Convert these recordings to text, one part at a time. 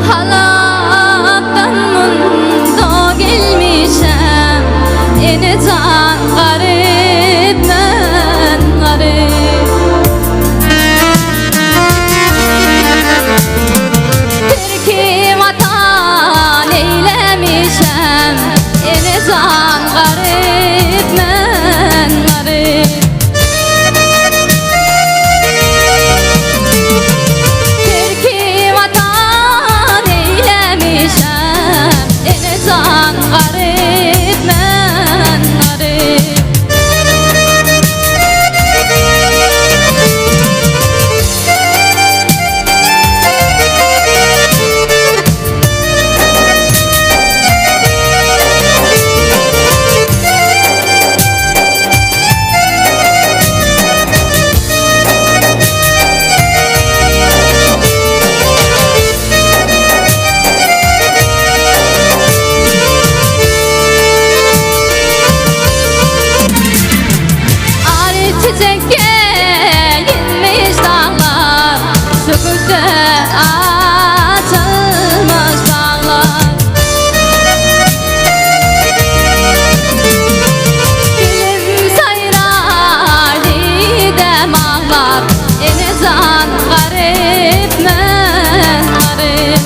Halattan mundo gelmişem, eneden garip ben garip. Türkiye vatan eylemişem, eneden garip ben garip. Türkiye vatan eylemişem, eneden garip ben garip. Çiçekke inmiş dağlar, sükûtte açılmış bağlar. Dilim sayrar didem ağlar, eneden garip men garip.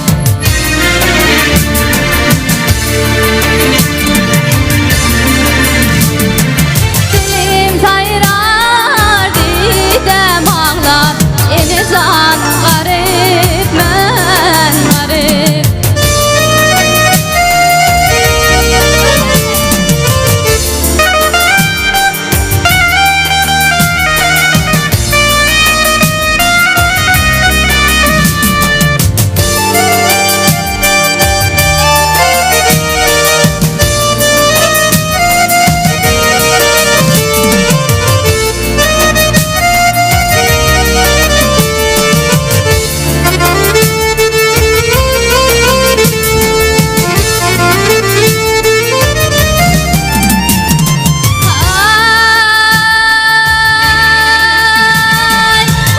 Dilim sayrar didem ağlar, eneden garip men garip.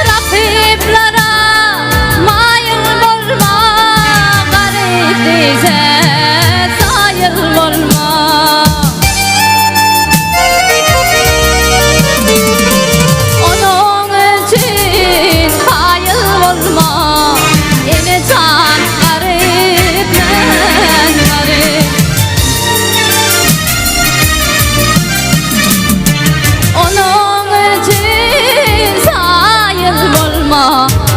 Rakiplara mayıl bolma, garip dize sayıl bolma. Onun için hayıl bolma, eneden garip men garip. Onun için sayıl bolma,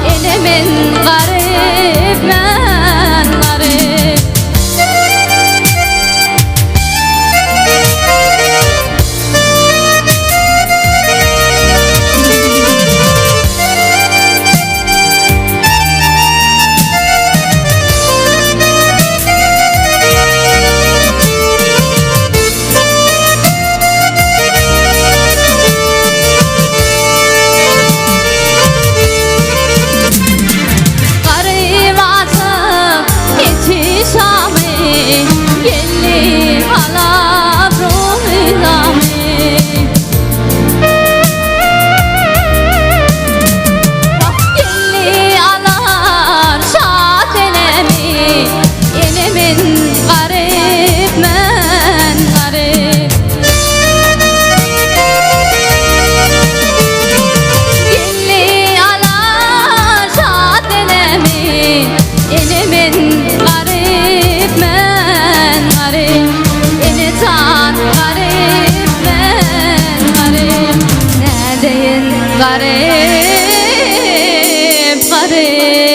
enemin garip men garip. Garibatım yetişami, gelli alab ruhilami. Gelli alar şat enemi, enemin garip men garip. Gelli alar şat enemi, enemin garip men garip. Eneden garip men garip. Ne deyin garip garip.